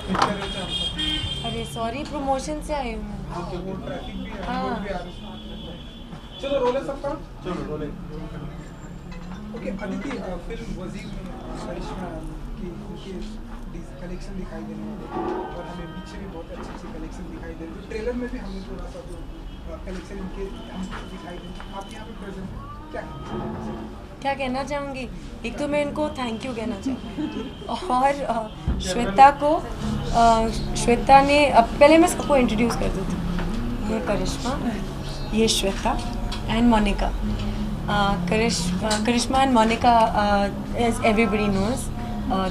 अरे sorry, promotion से आई हूँ मैं। चलो रोले सबका, चलो रोले। ओके अदिति, फिल्म वजीर में करिश्मा की कलेक्शन दिखाई देने वाले और हमें पीछे भी बहुत अच्छी अच्छी कलेक्शन दिखाई दे रही है। ट्रेलर में भी हमें थोड़ा सा जो कलेक्शन इनके हमको दिखाई दे, आप यहाँ पे प्रेजेंट क्या कहना चाहूँगी? एक तो मैं इनको थैंक यू कहना चाहूँगी और श्वेता को, श्वेता ने, अब पहले मैं सबको इंट्रोड्यूस कर देती हूँ। ये करिश्मा, ये Shweta and Monica. Karishma and Monica, as everybody knows,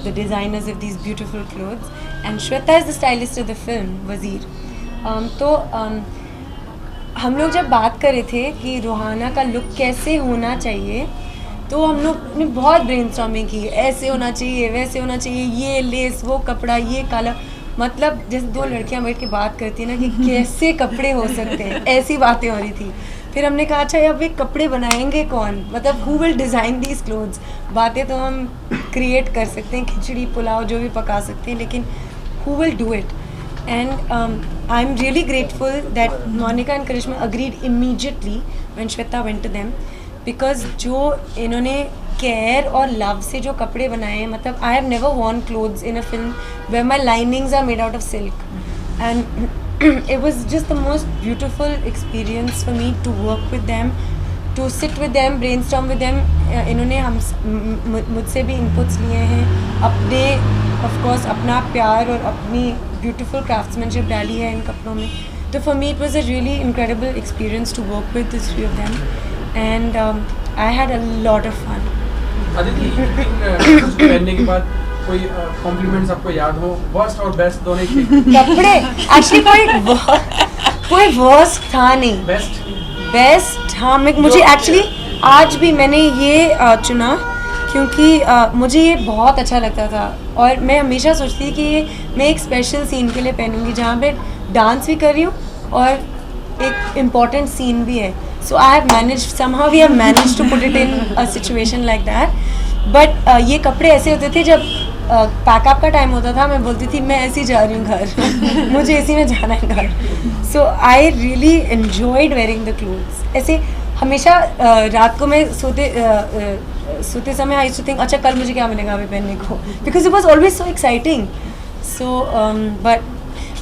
the designers of these beautiful clothes, and Shweta is the stylist of the film Wazeer. हम लोग जब बात कर रहे थे कि रूहाना का लुक कैसे होना चाहिए, तो हम लोग ने बहुत ब्रेनस्टॉर्मिंग की, ऐसे होना चाहिए, वैसे होना चाहिए, ये लेस, वो कपड़ा, ये काला, मतलब जैसे दो लड़कियां बैठ के बात करती हैं ना कि कैसे कपड़े हो सकते हैं, ऐसी बातें हो रही थी. फिर हमने कहा अच्छा अब ये कपड़े बनाएंगे कौन, मतलब who will design these clothes. बातें तो हम क्रिएट कर सकते हैं, खिचड़ी पुलाव जो भी पका सकते हैं, लेकिन who will do it. And I'm really grateful that Monica and Karishma agreed immediately when Shweta went to them, because जो इन्होंने care और love से जो कपड़े बनाए हैं, मतलब I have never worn clothes in a film where my linings are made out of silk, and it was just the most beautiful experience for me to work with them, to sit with them, brainstorm with them. इन्होंने मुझसे भी inputs लिए हैं, अपने of course अपना प्यार और अपनी beautiful craftsmanship डाली है इन कपड़ों में. तो for me it was a really incredible experience to work with the three of them, and I had a lot of fun. Aditi, पहनने के बाद कोई कॉम्प्लीमेंट्स आपको याद हो, वर्स्ट और बेस्ट दोनों ही? कपड़े एक्चुअली कोई वर्स्ट था नहीं, बेस्ट हाँ. मुझे एक्चुअली आज भी मैंने ये चुना क्योंकि मुझे ये बहुत अच्छा लगता था, और मैं हमेशा सोचती थी कि ये मैं एक स्पेशल सीन के लिए पहनूंगी जहाँ पे डांस भी कर रही हूँ और एक इम्पॉर्टेंट सीन भी है. So I have manage, somehow we have manage to put it in a situation like that. But ये कपड़े ऐसे होते थे, जब पैकअप का टाइम होता था मैं बोलती थी मैं ऐसे ही जा रही हूँ घर मुझे इसी में जाना है घर. So I really enjoyed wearing the clothes. ऐसे हमेशा रात को मैं सोते समय आई टू थिंक अच्छा कल मुझे क्या मिलेगा अभी पहनने को, because it was always so exciting. So but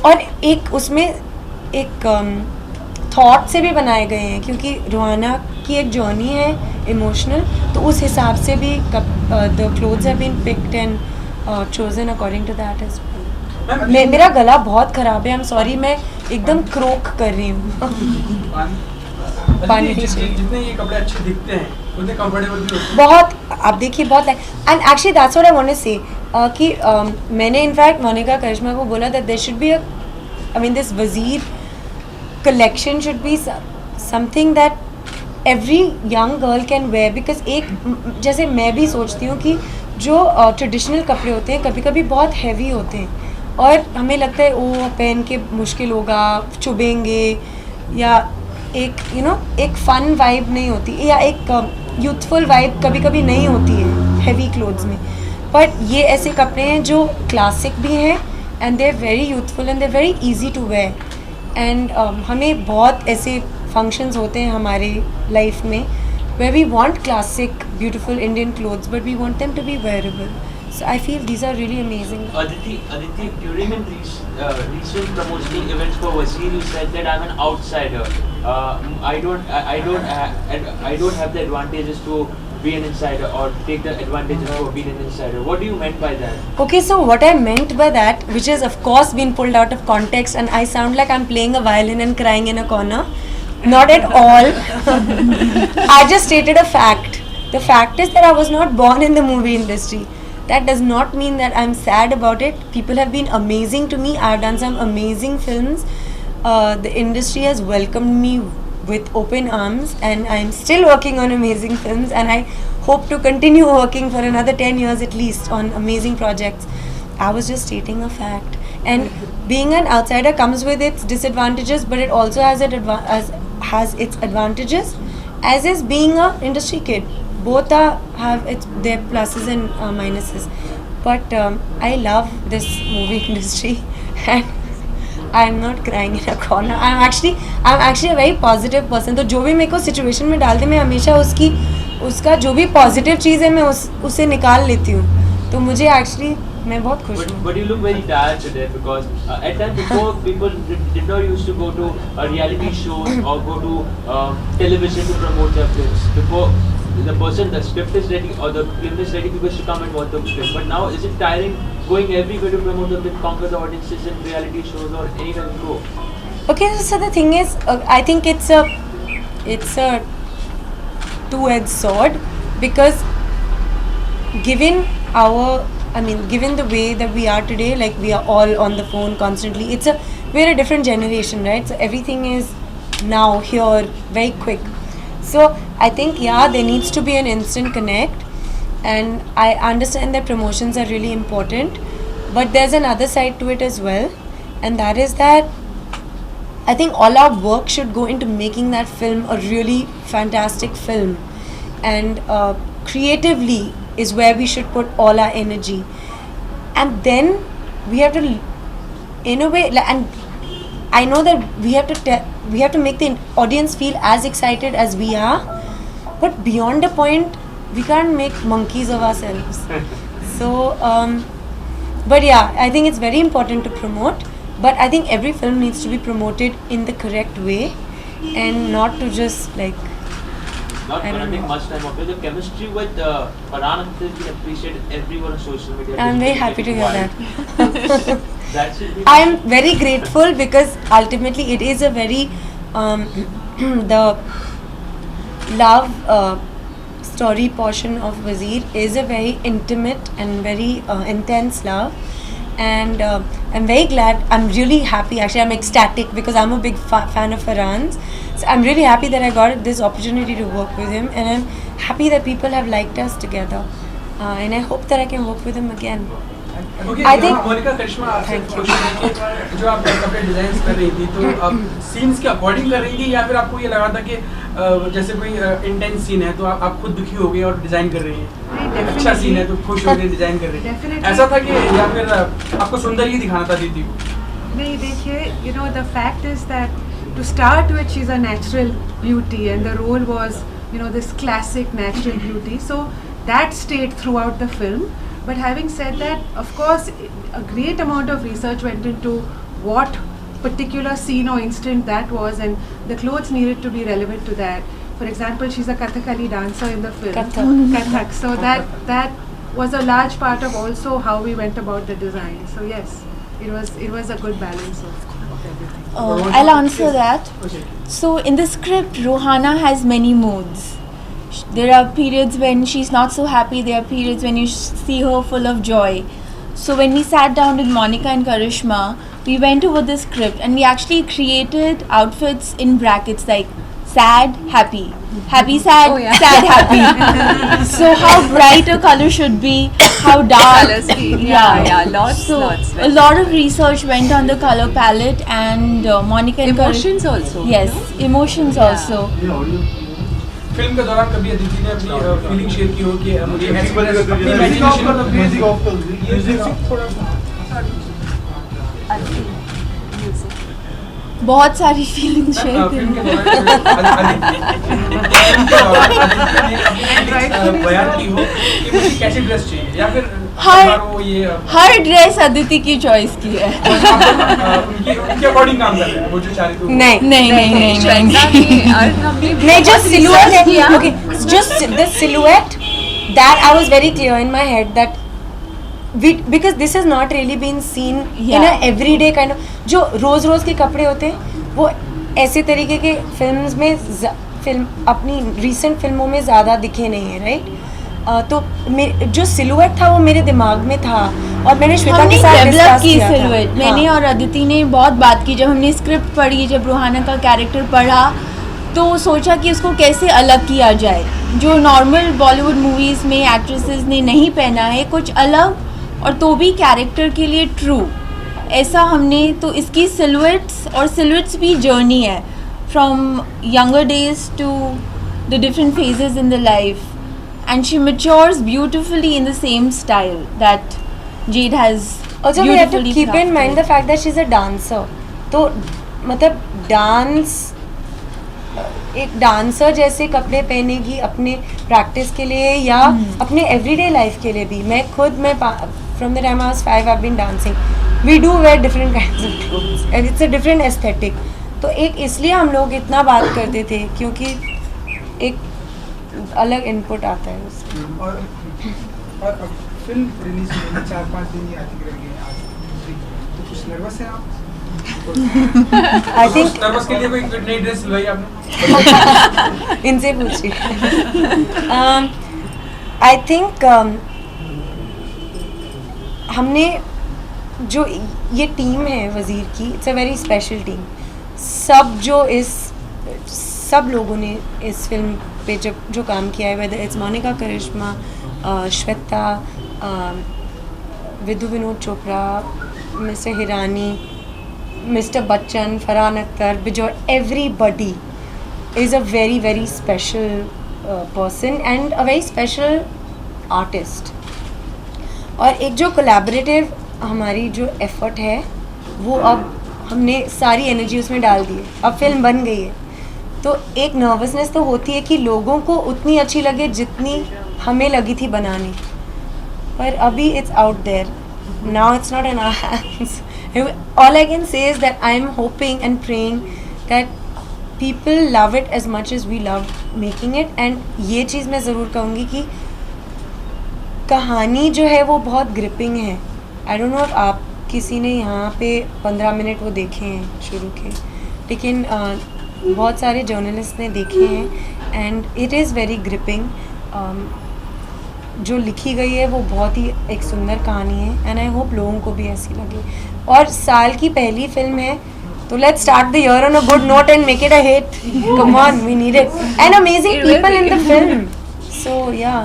और एक उसमें एक थॉट से भी बनाए गए हैं, क्योंकि रूहाना की एक जर्नी है इमोशनल, तो उस हिसाब से भी the clothes have been picked and chosen according to that as well. मेरा गला बहुत ख़राब है, आई एम सॉरी, मैं एकदम क्रोक कर रही हूँ. पानी जितने ये कपड़े अच्छे दिखते हैं उतने कंफर्टेबल भी होते हैं बहुत. आप देखिए बहुत, and actually that's what I want to say कि मैंने इनफैक्ट मोनिका करिश्मा को बोला that there should be a, I mean this Wazir collection should be something that every young girl can wear, because एक जैसे मैं भी सोचती हूँ कि जो ट्रेडिशनल कपड़े होते हैं कभी कभी बहुत हैवी होते हैं और हमें लगता है वो पहन के मुश्किल होगा, चुभेंगे, या एक एक फन वाइब नहीं होती, या एक यूथफुल वाइब कभी कभी नहीं होती है हैवी क्लोथ्स में. बट ये ऐसे कपड़े हैं जो क्लासिक भी हैं and they are very youthful and they are very easy to wear. And हमें बहुत ऐसे फंक्शंस होते हैं हमारे लाइफ में where we want classic beautiful Indian clothes but we want them to be wearable. So I feel these are really amazing. Aditi, during recent promotional events for Wazeer, you said that I'm an outsider. I don't have the advantages to be an insider or take the advantages of being an insider. What do you meant by that? Okay, so what I meant by that, which is of course been pulled out of context, and I sound like I'm playing a violin and crying in a corner. Not at all. I just stated a fact. The fact is that I was not born in the movie industry. That does not mean that I'm sad about it. People have been amazing to me. I've done some amazing films. The industry has welcomed me with open arms, and I'm still working on amazing films, and I hope to continue working for another 10 years at least on amazing projects. I was just stating a fact. And being an outsider comes with its disadvantages, but it also has its advantages, as is being a industry kid. Both have their pluses and minuses. but I love this movie industry and I'm not crying in a corner. I'm actually a very positive person. तो जो भी मेरे को situation में डालते मैं हमेशा उसका जो भी पॉजिटिव चीज़ है मैं उसे निकाल लेती हूँ. तो मुझे एक्चुअली मैं बहुत खुश हूँ. But you look very tired today because at time before people did not used to go to reality shows or go to television to promote their films. Before the script is ready or the film is ready, people used to come and watch the film. But now is it tiring going everywhere to promote the film, conquer the audiences in reality shows or anywhere you go? Okay, so the thing is, I think it's a two-edged sword because given the way that we are today, like we are all on the phone constantly, we're a different generation, right? So everything is now here, very quick. So I think there needs to be an instant connect, and I understand that promotions are really important, but there's another side to it as well, and that is that I think all our work should go into making that film a really fantastic film, and creatively is where we should put all our energy, and then we have to, in a way, and I know that we have to make the audience feel as excited as we are, but beyond a point, we can't make monkeys of ourselves. So, but yeah, I think it's very important to promote, but I think every film needs to be promoted in the correct way, and not to just like. Not I gonna don't take know. much time of it. The chemistry with Farhan has been appreciated everyone on social media. I'm very happy to hear that. That should be. I am very grateful because ultimately it is a very the love story portion of Wazir is a very intimate and very intense love, and I'm very glad. I'm really happy. Actually, I'm ecstatic because I'm a big fan of Farhan's. So I'm really happy that I got this opportunity to work with him, and I'm happy that people have liked us together, and I hope that I can work with him again. Okay, I think- Monika करिश्मा आपसे Thank you. Question है कि जो आप कपड़े design कर रही थी तो आप सीन्स के अकॉर्डिंग कर रही थी या फिर आपको ये लगा था कि जैसे कोई इंटेंस सीन है तो आप खुद दुखी हो गई और डिजाइन कर रही हैं, अच्छा सीन है तो खुश हो गई डिजाइन कर रही हैं, Definitely. ऐसा था कि या फिर आपको सुंदर ही दिखाना था दीदी को? नहीं देखिए, you know, the fact is that to start with she's a natural beauty and the role was, you know, this classic natural beauty, so that stayed throughout the film. But having said that, of course a great amount of research went into what particular scene or instant that was, and the clothes needed to be relevant to that. For example, she's a Kathakali dancer in the film. Kathak. So that was a large part of also how we went about the design. So yes, it was a good balance of everything. I'll answer that. Okay. So in the script, Rohana has many moods. There are periods when she's not so happy. There are periods when you see her full of joy. So when we sat down with Monica and Karishma, we went over the script and we actually created outfits in brackets like sad, happy, happy, sad, Oh, yeah. sad, happy. So how bright a color should be, how dark. Color scheme, yeah, lots. A lot of research went on the color palette, and Monica and Emotions also. Yes, emotions Yeah. also. Film के दौरान कभी अदिति ने अपनी feeling share की हो कि मुझे अपनी इमेजिनेशन बहुत सारी फीलिंग्स शेयर फिल्म के करी। दौरान बयान की हो कि मुझे कैसी ड्रेस चाहिए या फिर हर- वो ये हर ड्रेस अदिति की चॉइस की है। उनके अकॉर्डिंग काम कर रहे हैं वो जो चाह रही थी नहीं नहीं श्वेता ने और हमने नहीं, just बहुत silhouette research किया। है. Okay, just the silhouette that I was very clear in my head that because this has not really been seen in Yeah. a everyday kind of, जो रोज के कपड़े होते हैं वो ऐसे तरीके के फिल्म्स में फिल्म अपनी रीसेंट फिल्मों में ज़्यादा दिखे नहीं है, राइट? तो जो सिलुएट था वो मेरे दिमाग में था और मैंने श्वेता हमने के साथ डेवलप डिस्कस की किया था. सिलुएट। मैंने हाँ. और अदिति ने बहुत बात की। जब हमने स्क्रिप्ट पढ़ी, जब रोहाना का कैरेक्टर पढ़ा, तो सोचा कि उसको कैसे अलग किया जाए, जो नॉर्मल बॉलीवुड मूवीज़ में एक्ट्रेसेस ने नहीं पहना है, कुछ अलग और तो भी कैरेक्टर के लिए ट्रू। ऐसा हमने तो इसकी सिलुएट्स, और सिलुएट्स भी जर्नी है from younger days to the different phases in the life, and she matures beautifully in the same style that Jade has Also, we have to beautifully keep in mind the crafted. fact that she's a dancer. तो मतलब dance एक dancer जैसे कपड़े पहनेगी अपने practice के लिए या अपने एवरीडे लाइफ के लिए भी. मैं from the time I was 5 I have been dancing. We do wear different kinds of clothes and it's a different aesthetic. तो एक इसलिए हम लोग इतना बात करते थे क्योंकि एक अलग इनपुट आता है उसमें. और अब फिल्म रिलीज होने में 4-5 दिन ही आती रह गए आज. तो कुछ नर्वस है आप? आई थिंक नर्वस के लिए कोई नई ड्रेस सिलवाई आपने? इनसे पूछिए. आई थिंक हमने जो ये टीम है वज़ीर की, it's a very special team. सब लोगों ने इस फिल्म पे जो काम किया है, whether it's Monica Karishma, Shweta, Vidhu Vinod Chopra, mister Hirani, mister Bachchan, Farhan Akhtar, बिजोर, everybody is a very very special person and a very special artist. और एक जो कोलैबोरेटिव हमारी जो एफर्ट है वो अब हमने सारी एनर्जी उसमें डाल दी है. अब फिल्म बन गई है तो एक नर्वसनेस तो होती है कि लोगों को उतनी अच्छी लगे जितनी हमें लगी थी बनाने. पर अभी it's out there now, it's not in our hands. All I can say is that I'm hoping and praying that people love it as much as we love making it. And ये चीज़ मैं ज़रूर कहूँगी कि कहानी जो है वो बहुत ग्रिपिंग है. आई डोंट नो आप किसी ने यहाँ पे 15 मिनट वो देखे हैं शुरू के, लेकिन बहुत सारे जर्नलिस्ट ने देखे हैं and it is very gripping. जो लिखी गई है वो बहुत ही एक सुंदर कहानी है एंड आई होप लोगों को भी ऐसी लगे. और साल की पहली फिल्म है तो let's start the year on a good note and make it a hit. Come on, we need it and amazing people in the film. So yeah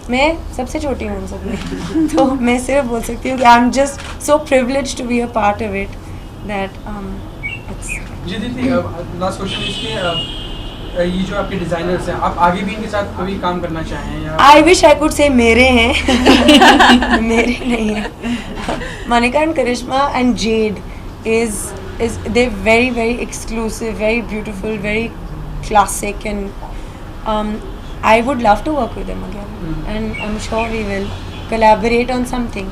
मैं सबसे छोटी हूँ उन सब में तो मैं सिर्फ बोल सकती हूँ कि I am just so privileged to be a part of it that it's. जी दीदी, लास्ट क्वेश्चन इसके ये जो आपके डिजाइनर्स हैं, आप आगे भी इनके साथ कभी काम करना चाहें या? I wish I could say मेरे हैं मेरे नहीं है. मोनिका एंड करिश्मा एंड जेड is they very very exclusive, very beautiful, very classic, and I would love to work with them again and I'm sure we will collaborate on something.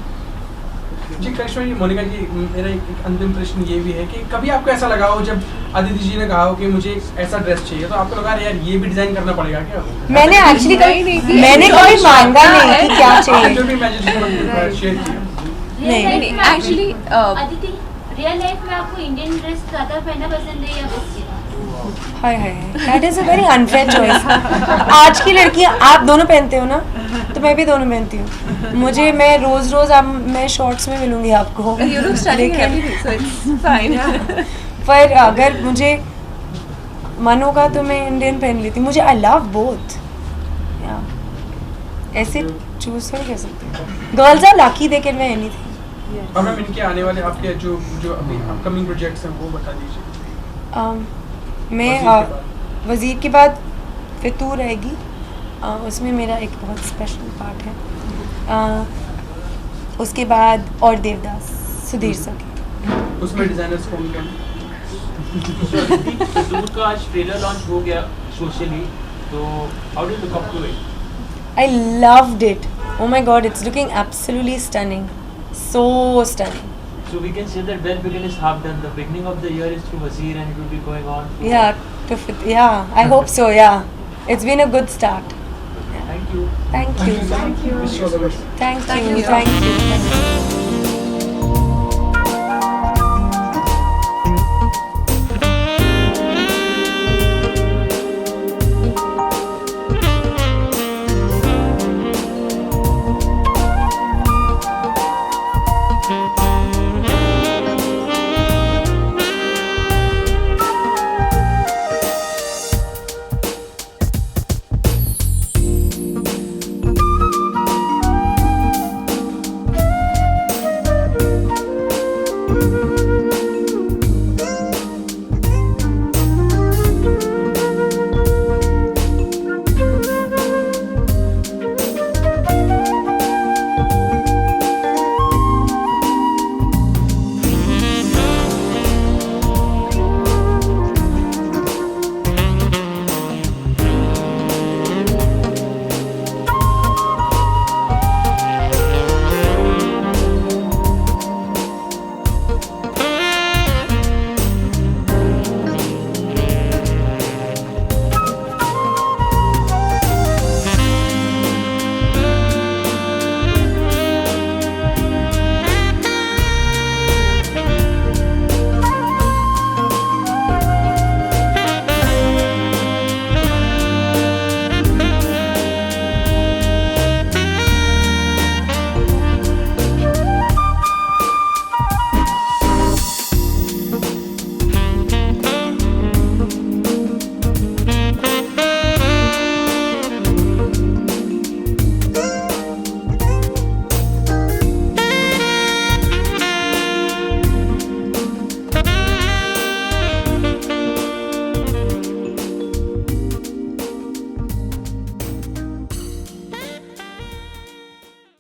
जी करिश्मा जी, मोनिका जी, मेरा एक अंतिम प्रश्न ये भी है कि कभी आपको ऐसा लगा हो जब अदिति जी ने कहा हो कि मुझे ऐसा ड्रेस चाहिए तो आपको लगा यार ये भी डिजाइन करना पड़ेगा क्या? मैंने एक्चुअली मैंने कभी मांगा नहीं कि क्या चाहिए. जो भी मैजिक शेयर किया. नहीं Actually, अदिति, रियल लाइफ में आपको इंडियन ड्रेस ज़्यादा पहनना पसंद है या western? Hi hi, that is a very unfair choice. आज की लड़कियां आप दोनों पहनते हो ना, तो मैं भी दोनों पहनती हूँ. मैं रोज मैं शॉर्ट्स में मिलूंगी आपको. you look stunning in everything, so it's fine. पर अगर मुझे मन होगा तो मैं इंडियन पहन लेती हूँ. मुझे आई लव बोथ. ऐसे चूज नहीं कर सकते. Girls are lucky they can wear anything. अब मैम इनके आने वाले आपके जो अभी अपकमिंग प्रोजेक्ट्स हैं वो बता दीजिए. मैं वज़ीर के बाद फिर तू रहेगी. उसमें मेरा एक बहुत स्पेशल पार्ट है. उसके बाद और देवदास, सुधीर सर. उसमें डिजाइनर्स कौन कौन? दूर का आज ट्रेलर लॉन्च हो गया सोशली, तो how do you look up to it? I loved it. Oh my god, it's looking absolutely stunning. So stunning. So we can say that Well Begin is half done. The beginning of the year is through Wazir and it will be going on. Yeah, I hope so, yeah. It's been a good start. Thank you. Thank you. Wish you all the best. Thank you.